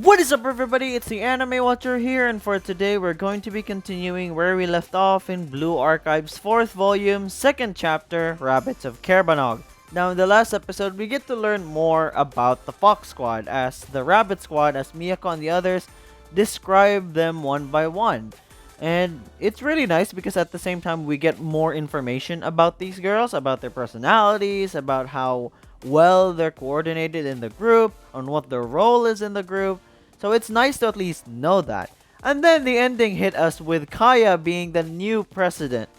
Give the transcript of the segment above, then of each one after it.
What is up, everybody? It's the Anime Watcher here, and for today we're going to be continuing where we left off in Blue Archive's 4th volume, 2nd chapter, Rabbits of Caerbannog. Now, in the last episode, we get to learn more about the Fox Squad, as the Rabbit Squad, as Miyako and the others describe them one by one. And it's really nice because at the same time, we get more information about these girls, about their personalities, about how well they're coordinated in the group, on what their role is in the group. So it's nice to at least know that. And then the ending hit us with Kaya being the new president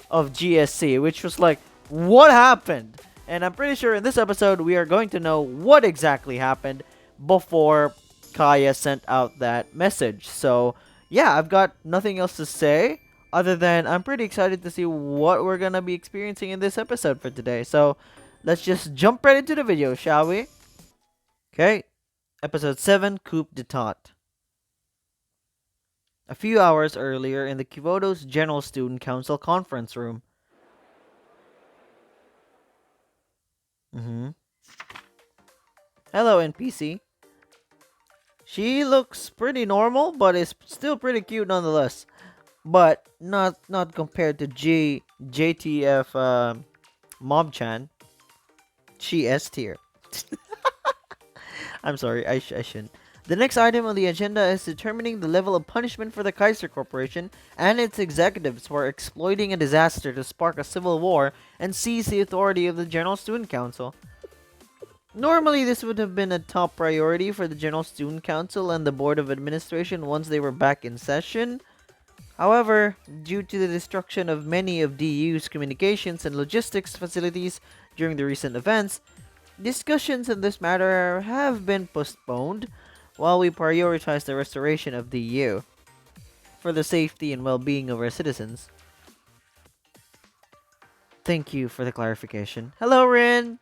of GSC, which was like, what happened? And I'm pretty sure in this episode we are going to know what exactly happened before Kaya sent out that message. So yeah, I've got nothing else to say other than I'm pretty excited to see what we're gonna be experiencing in this episode for today. So let's just jump right into the video, shall we? Okay, episode 7, Coup d'etat. A few hours earlier in the Kivodo's General Student Council conference room. Hello, NPC. She looks pretty normal, but is still pretty cute nonetheless. But not compared to JTF Mob-chan. She S tier. I'm sorry, I shouldn't. The next item on the agenda is determining the level of punishment for the Kaiser Corporation and its executives for exploiting a disaster to spark a civil war and seize the authority of the General Student Council. Normally, this would have been a top priority for the General Student Council and the Board of Administration once they were back in session. However, due to the destruction of many of DU's communications and logistics facilities during the recent events, discussions on this matter have been postponed while we prioritize the restoration of DU for the safety and well-being of our citizens. Thank you for the clarification. Hello, Rin!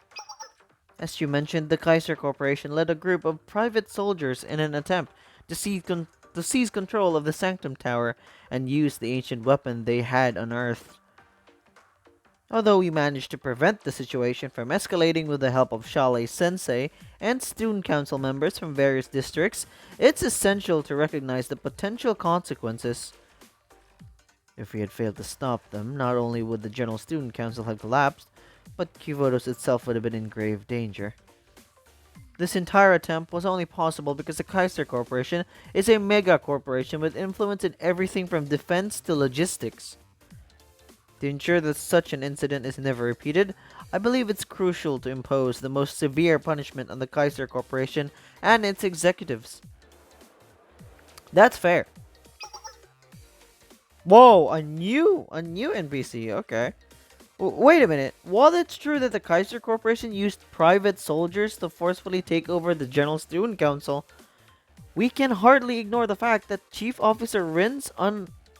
As you mentioned, the Kaiser Corporation led a group of private soldiers in an attempt to seize control of the Sanctum Tower and use the ancient weapon they had unearthed. Although we managed to prevent the situation from escalating with the help of Shale Sensei and student council members from various districts, it's essential to recognize the potential consequences. If we had failed to stop them, not only would the General Student Council have collapsed, but Kivodos itself would have been in grave danger. This entire attempt was only possible because the Kaiser Corporation is a mega corporation with influence in everything from defense to logistics. To ensure that such an incident is never repeated, I believe it's crucial to impose the most severe punishment on the Kaiser Corporation and its executives. That's fair. Whoa, a new NPC, okay. Wait a minute. While it's true that the Kaiser Corporation used private soldiers to forcefully take over the General Student Council, we can hardly ignore the fact that Chief Officer Rin's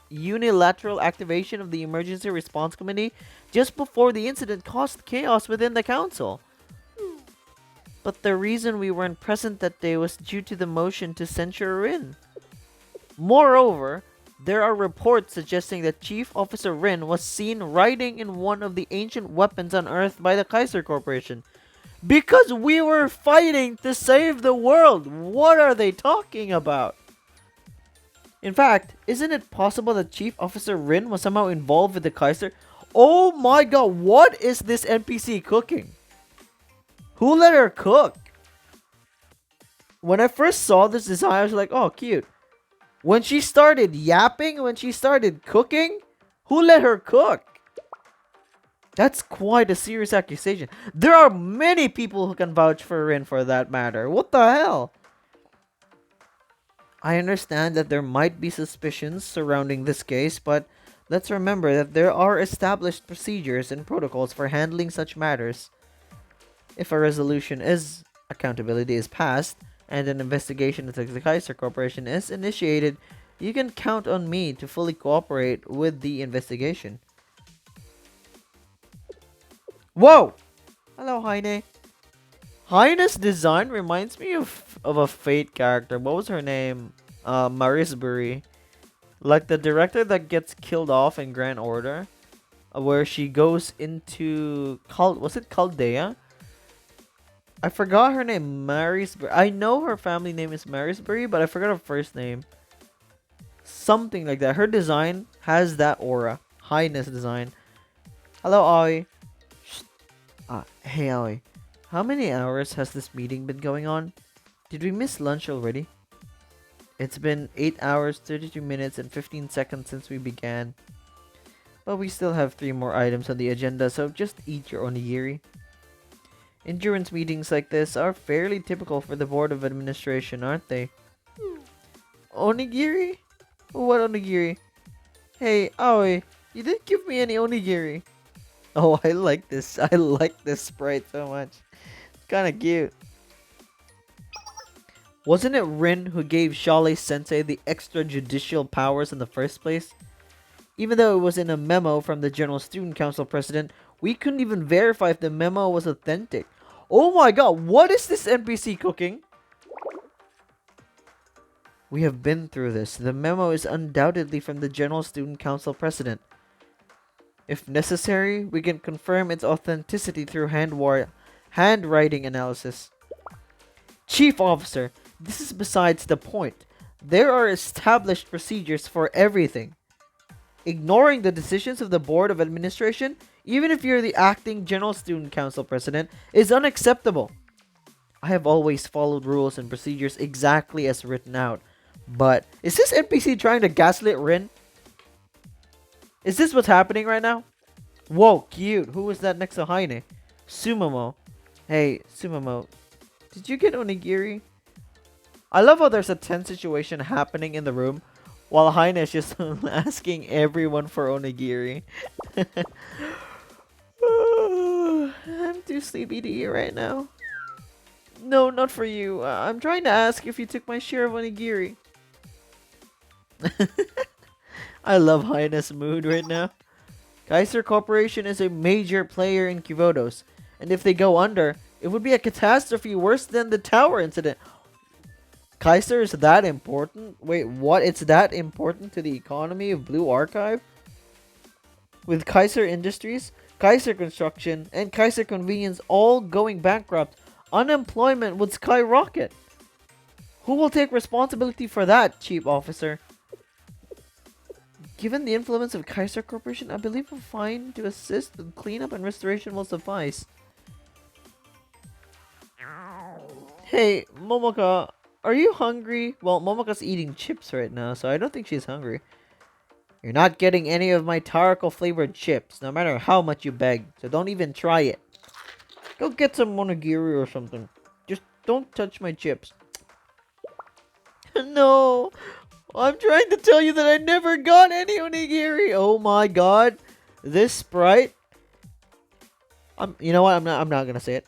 unilateral activation of the Emergency Response Committee just before the incident caused chaos within the council. But the reason we weren't present that day was due to the motion to censure Rin. Moreover, there are reports suggesting that Chief Officer Rin was seen riding in one of the ancient weapons unearthed by the Kaiser Corporation. Because we were fighting to save the world! What are they talking about? In fact, isn't it possible that Chief Officer Rin was somehow involved with the Kaiser? Oh my god, what is this NPC cooking? Who let her cook? When I first saw this design, I was like, oh, cute. When she started yapping, when she started cooking, who let her cook? That's quite a serious accusation. There are many people who can vouch for Rin for that matter. What the hell? I understand that there might be suspicions surrounding this case, but let's remember that there are established procedures and protocols for handling such matters. If a accountability is passed, and an investigation into the Kaiser Corporation is initiated, you can count on me to fully cooperate with the investigation. Whoa! Hello, Heine. Heine's design reminds me of a Fate character. What was her name? Marisbury. Like the director that gets killed off in Grand Order. Where she goes into... was it Chaldea? I forgot her name, Marisbury. I know her family name is Marisbury, but I forgot her first name. Something like that. Her design has that aura. Highness design. Hello, Aoi. Hey, Aoi. How many hours has this meeting been going on? Did we miss lunch already? It's been 8 hours, 32 minutes, and 15 seconds since we began. But we still have 3 more items on the agenda, so just eat your onigiri. Endurance meetings like this are fairly typical for the Board of Administration, aren't they? Onigiri? What onigiri? Hey, Aoi, you didn't give me any onigiri. Oh, I like this. I like this sprite so much. It's kinda cute. Wasn't it Rin who gave Shale Sensei the extrajudicial powers in the first place? Even though it was in a memo from the General Student Council president, we couldn't even verify if the memo was authentic. Oh my god, what is this NPC cooking? We have been through this. The memo is undoubtedly from the General Student Council president. If necessary, we can confirm its authenticity through handwriting analysis. Chief Officer, this is besides the point. There are established procedures for everything. Ignoring the decisions of the Board of Administration, even if you're the acting General Student Council President, is unacceptable. I have always followed rules and procedures exactly as written out. But, is this NPC trying to gaslit Rin? Is this what's happening right now? Whoa, cute. Who was that next to Heine? Sumomo. Hey, Sumomo. Did you get onigiri? I love how there's a tense situation happening in the room while Heine is just asking everyone for onigiri. I'm too sleepy to eat right now. No, not for you. I'm trying to ask if you took my share of onigiri. I love Heine's mood right now. Kaiser Corporation is a major player in Kivodos, and if they go under, it would be a catastrophe worse than the tower incident. Kaiser is that important? Wait, what? It's that important to the economy of Blue Archive? With Kaiser Industries, Kaiser Construction, and Kaiser Convenience all going bankrupt, unemployment would skyrocket. Who will take responsibility for that, Chief Officer? Given the influence of Kaiser Corporation, I believe a fine to assist with cleanup and restoration will suffice. Hey, Momoka, are you hungry? Well, Momoka's eating chips right now, so I don't think she's hungry. You're not getting any of my Tarako flavored chips, no matter how much you beg, so don't even try it. Go get some monogiri or something. Just don't touch my chips. No, I'm trying to tell you that I never got any onigiri. Oh my god, this sprite. You know what? I'm not gonna say it.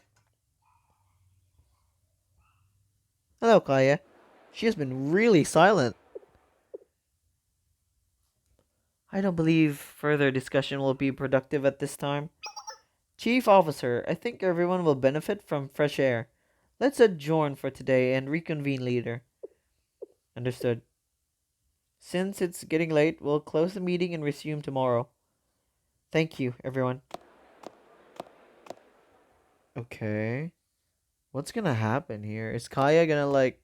Hello, Kaya. She has been really silent. I don't believe further discussion will be productive at this time. Chief Officer, I think everyone will benefit from fresh air. Let's adjourn for today and reconvene later. Understood. Since it's getting late, we'll close the meeting and resume tomorrow. Thank you, everyone. Okay. What's gonna happen here? Is Kaya gonna, like,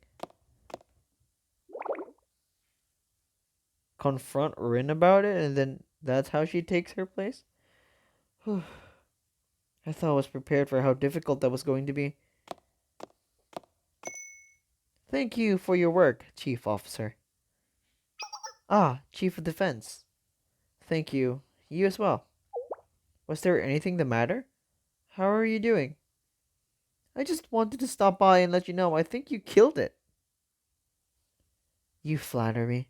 confront Rin about it and then that's how she takes her place? Whew. I thought I was prepared for how difficult that was going to be. Thank you for your work, Chief Officer. Ah, Chief of Defense. Thank you. You as well. Was there anything the matter? How are you doing? I just wanted to stop by and let you know I think you killed it. You flatter me.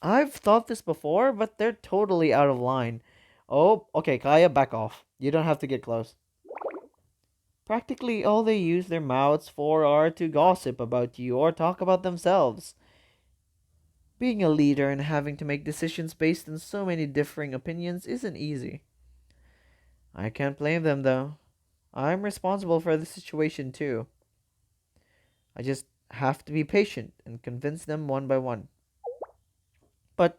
I've thought this before, but they're totally out of line. Oh, okay, Kaya, back off. You don't have to get close. Practically all they use their mouths for are to gossip about you or talk about themselves. Being a leader and having to make decisions based on so many differing opinions isn't easy. I can't blame them, though. I'm responsible for the situation, too. I just have to be patient and convince them one by one. But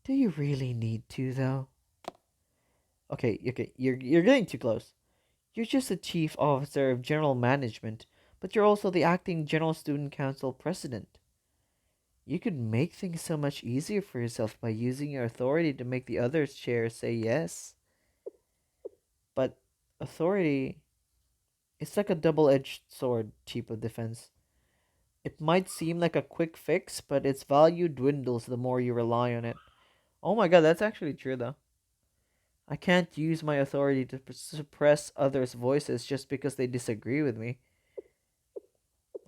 do you really need to, though? Okay, you're getting too close. You're just a chief officer of general management, but you're also the acting general student council president. You could make things so much easier for yourself by using your authority to make the other chair say yes. But authority, it's like a double-edged sword, chief of defense. It might seem like a quick fix, but its value dwindles the more you rely on it. Oh my god, that's actually true though. I can't use my authority to suppress others' voices just because they disagree with me.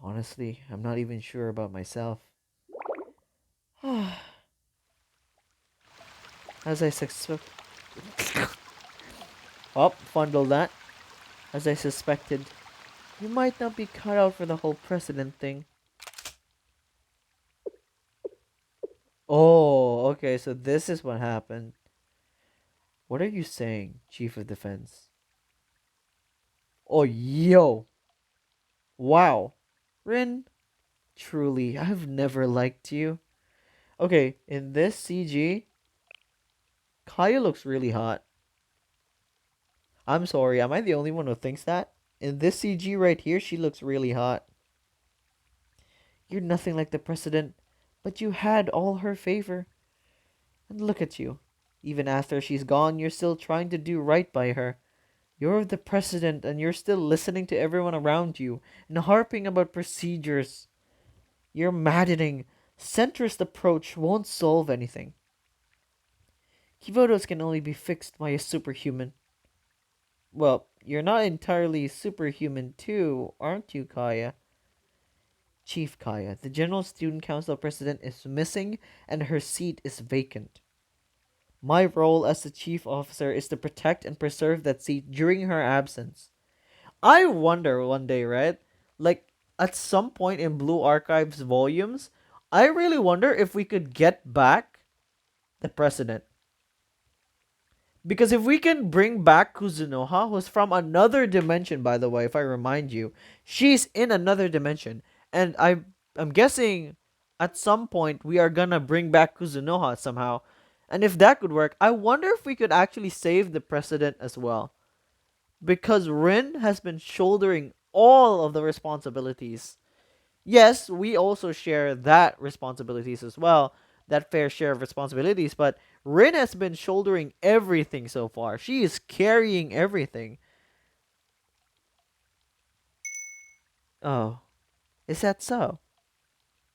Honestly, I'm not even sure about myself. As I suspect. Oh, fondled that. As I suspected, you might not be cut out for the whole president thing. Oh, okay, so this is what happened. What are you saying, Chief of Defense? Oh, yo. Wow. Rin, truly, I've never liked you. Okay, in this CG, Kaya looks really hot. I'm sorry, am I the only one who thinks that? In this CG right here, she looks really hot. You're nothing like the president, but you had all her favor. And look at you. Even after she's gone, you're still trying to do right by her. You're the president and you're still listening to everyone around you and harping about procedures. Your maddening, centrist approach won't solve anything. Kivodos can only be fixed by a superhuman. Well, you're not entirely superhuman too, aren't you, Kaya? Chief Kaya, the General Student Council president is missing and her seat is vacant. My role as the chief officer is to protect and preserve that seat during her absence. I wonder one day, right? Like, at some point in Blue Archives volumes, I really wonder if we could get back the president. Because if we can bring back Kuzunoha, who's from another dimension, by the way, if I remind you, she's in another dimension. And I'm guessing at some point we are gonna bring back Kuzunoha somehow. And if that could work, I wonder if we could actually save the president as well. Because Rin has been shouldering all of the responsibilities. Yes, we also share that responsibilities as well, that fair share of responsibilities, but Rin has been shouldering everything so far. She is carrying everything. Oh, is that so?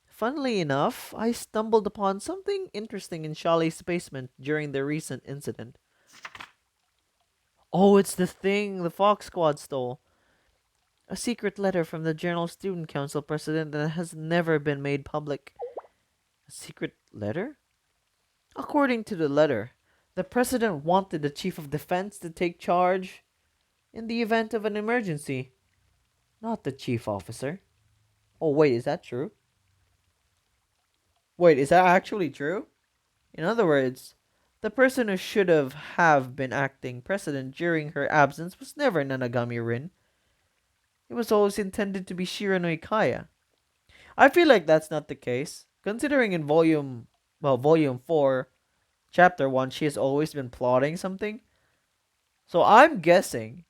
Funnily enough, I stumbled upon something interesting in Shali's basement during the recent incident. Oh, it's the thing the Fox Squad stole. A secret letter from the General Student Council president that has never been made public. A secret letter? According to the letter, the president wanted the chief of defense to take charge in the event of an emergency, not the chief officer. Oh, wait, is that true? Wait, is that actually true? In other words, the person who should have been acting president during her absence was never Nanagami Rin. It was always intended to be Shiranui Kaya. I feel like that's not the case, considering in volume 4, chapter 1, she has always been plotting something. So I'm guessing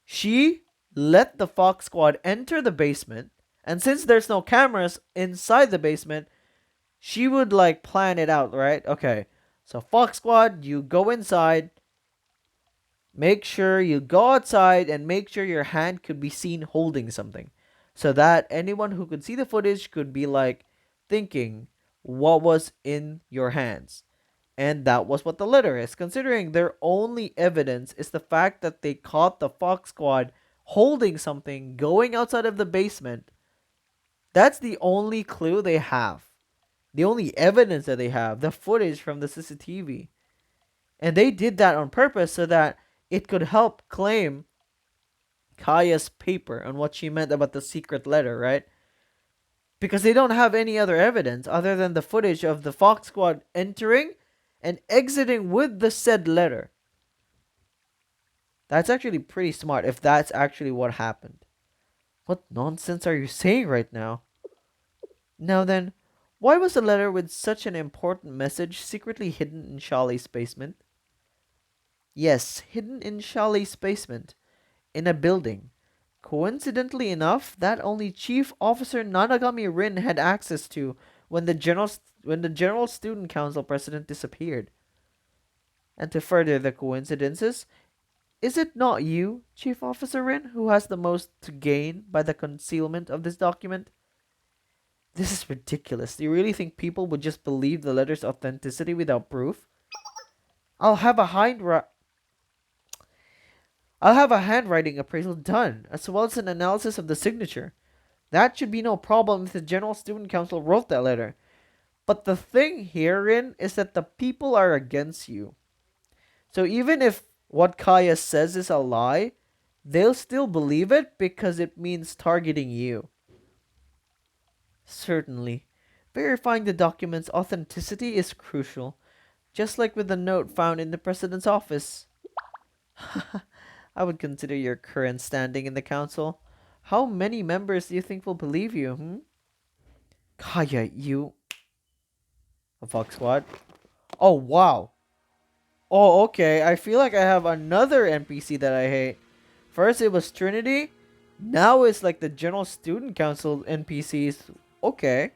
she let the Fox Squad enter the basement, and since there's no cameras inside the basement, she would like plan it out, right? Okay, so Fox Squad, you go inside, make sure you go outside, and make sure your hand could be seen holding something, so that anyone who could see the footage could be like thinking what was in your hands. And that was what the letter is, considering their only evidence is the fact that they caught the Fox Squad holding something going outside of the basement. That's the only clue they have. The only evidence that they have, the footage from the CCTV. And they did that on purpose so that it could help claim Kaya's paper on what she meant about the secret letter, right? Because they don't have any other evidence other than the footage of the Fox Squad entering and exiting with the said letter. That's actually pretty smart if that's actually what happened. What nonsense are you saying right now? Now then, why was the letter with such an important message secretly hidden in Shali's basement? Yes, hidden in Shali's basement. in a building. Coincidentally enough, that only Chief Officer Nanagami Rin had access to when the General Student Council president disappeared. And to further the coincidences, is it not you, Chief Officer Rin, who has the most to gain by the concealment of this document? This is ridiculous. Do you really think people would just believe the letter's authenticity without proof? I'll have a I'll have a handwriting appraisal done, as well as an analysis of the signature. That should be no problem if the General Student Council wrote that letter. But the thing herein is that the people are against you. So even if what Kaya says is a lie, they'll still believe it because it means targeting you. Certainly. Verifying the document's authenticity is crucial, just like with the note found in the president's office. I would consider your current standing in the council. How many members do you think will believe you, Kaya, you... A Fox Squad? Oh, wow. Oh, okay. I feel like I have another NPC that I hate. First it was Trinity. Now it's like the General Student Council NPCs. Okay.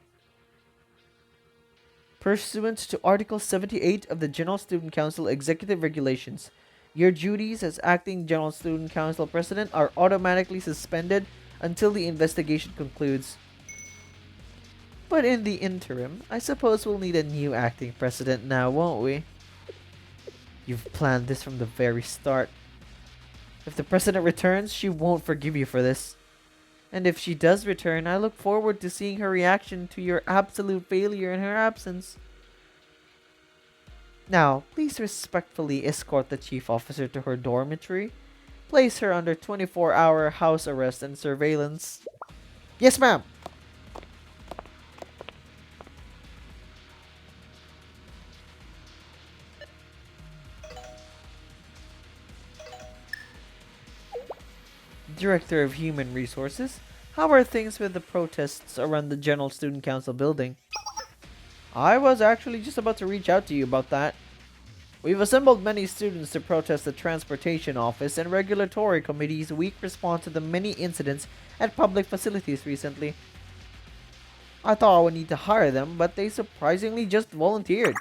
Pursuant to Article 78 of the General Student Council Executive Regulations, your duties as acting General Student Council President are automatically suspended until the investigation concludes. But in the interim, I suppose we'll need a new acting president now, won't we? You've planned this from the very start. If the president returns, she won't forgive you for this. And if she does return, I look forward to seeing her reaction to your absolute failure in her absence. Now, please respectfully escort the chief officer to her dormitory. Place her under 24-hour house arrest and surveillance. Yes, ma'am! Director of Human Resources, how are things with the protests around the General Student Council building? I was actually just about to reach out to you about that. We've assembled many students to protest the Transportation Office and Regulatory Committee's weak response to the many incidents at public facilities recently. I thought I would need to hire them, but they surprisingly just volunteered.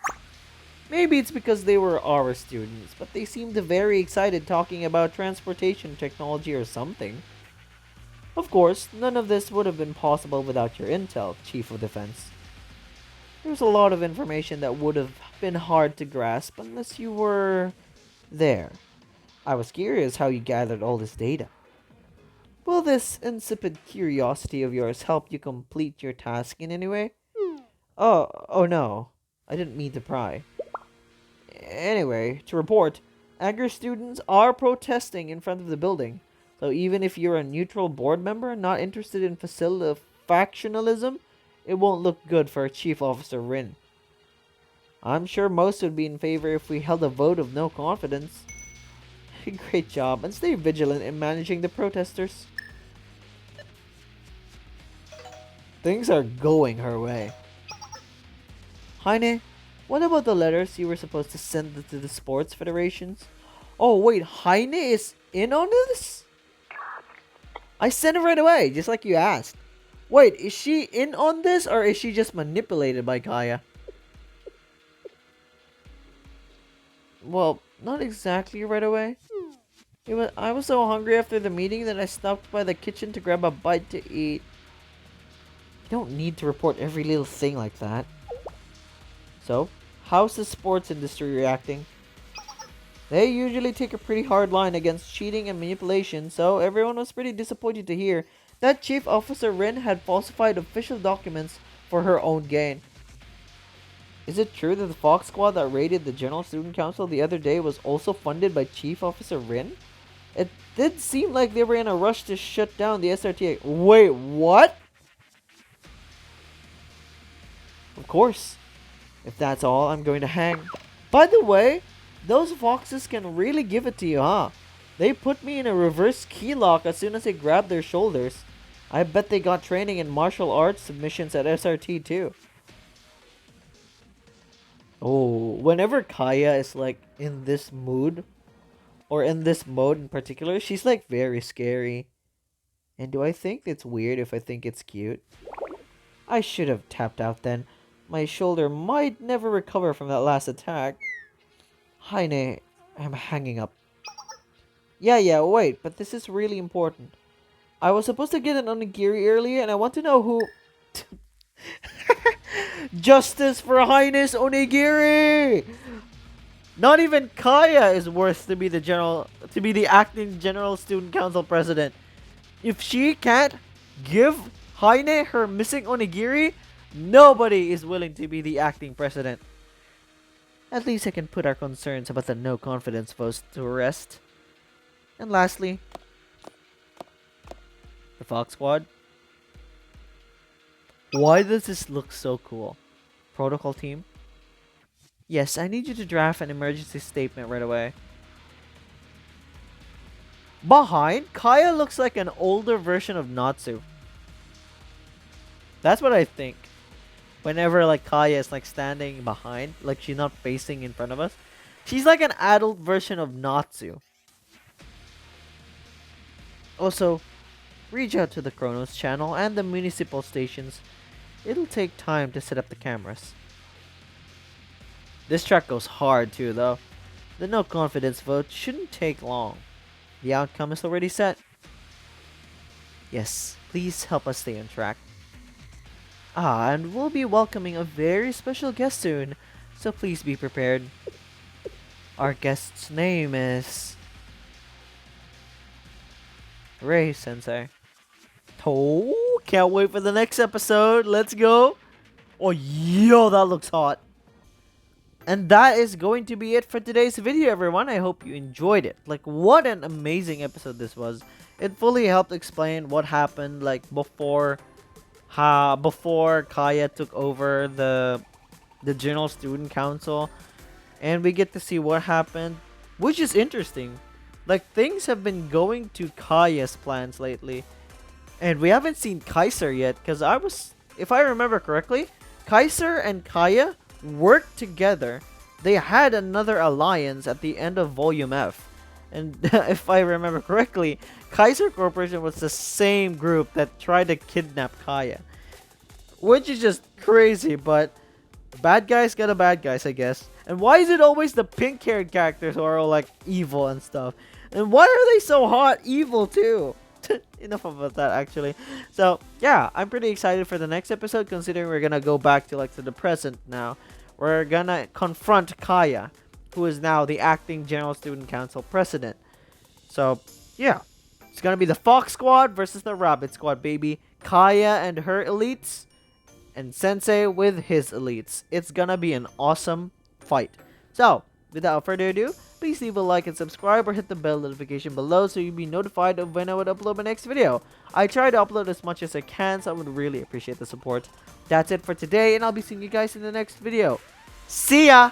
Maybe it's because they were our students, but they seemed very excited talking about transportation technology or something. Of course, none of this would have been possible without your intel, Chief of Defense. There's a lot of information that would have been hard to grasp unless you were there. I was curious how you gathered all this data. Will this insipid curiosity of yours help you complete your task in any way? Oh no. I didn't mean to pry. Anyway, to report, angry students are protesting in front of the building. So even if you're a neutral board member not interested in factionalism, it won't look good for Chief Officer Rin. I'm sure most would be in favor if we held a vote of no confidence. Great job, and stay vigilant in managing the protesters. Things are going her way. Heine, what about the letters you were supposed to send to the sports federations? Oh wait, Heine is in on this? I sent it right away, just like you asked. Wait, is she in on this or is she just manipulated by Kaya? Well, not exactly right away. I was so hungry after the meeting that I stopped by the kitchen to grab a bite to eat. You don't need to report every little thing like that. So, how's the sports industry reacting? They usually take a pretty hard line against cheating and manipulation, so everyone was pretty disappointed to hear that Chief Officer Rin had falsified official documents for her own gain. Is it true that the Fox Squad that raided the General Student Council the other day was also funded by Chief Officer Rin? It did seem like they were in a rush to shut down the SRTA. Wait, what? Of course. If that's all, I'm going to hang. By the way, those foxes can really give it to you, huh? They put me in a reverse key lock as soon as I grabbed their shoulders. I bet they got training in martial arts submissions at SRT too. Oh, whenever Kaya is like in this mood, or in this mode in particular, she's like very scary. And do I think it's weird if I think it's cute? I should have tapped out then. My shoulder might never recover from that last attack. Heine, I'm hanging up. Yeah, wait, but this is really important. I was supposed to get an onigiri earlier, and I want to know who... Justice for Highness Onigiri! Not even Kaya is worth to be the acting General Student Council President. If she can't give Haine her missing onigiri, nobody is willing to be the acting president. At least I can put our concerns about the no confidence votes to rest. And lastly, the Fox Squad. Why does this look so cool? Protocol team? Yes, I need you to draft an emergency statement right away. Behind, Kaya looks like an older version of Natsu. That's what I think. Whenever like Kaya is like standing behind, like she's not facing in front of us, she's like an adult version of Natsu. Also, reach out to the Kronos channel and the municipal stations. It'll take time to set up the cameras. This track goes hard too though. The no confidence vote shouldn't take long. The outcome is already set. Yes, please help us stay on track. And we'll be welcoming a very special guest soon, so please be prepared. Our guest's name is... Ray Sensei. Oh, can't wait for the next episode. Let's go. Oh, yo, that looks hot. And that is going to be it for today's video, everyone. I hope you enjoyed it. Like, what an amazing episode this was. It fully helped explain what happened, like, before Kaya took over the General Student Council. And we get to see what happened, which is interesting. Like, things have been going to Kaya's plans lately. And we haven't seen Kaiser yet, because if I remember correctly, Kaiser and Kaya worked together. They had another alliance at the end of Volume F. And if I remember correctly, Kaiser Corporation was the same group that tried to kidnap Kaya. Which is just crazy, but bad guys gotta bad guys, I guess. And why is it always the pink-haired characters who are all like evil and stuff? And why are they so hot evil too? Enough about that actually. So yeah, I'm pretty excited for the next episode, considering we're gonna go back to like to the present now. We're gonna confront Kaya, who is now the acting General Student Council president. So yeah, it's gonna be the Fox Squad versus the Rabbit Squad, baby. Kaya and her elites, and Sensei with his elites. It's gonna be an awesome fight. So without further ado, please leave a like and subscribe, or hit the bell notification below so you'll be notified of when I would upload my next video. I try to upload as much as I can, so I would really appreciate the support. That's it for today, and I'll be seeing you guys in the next video. See ya!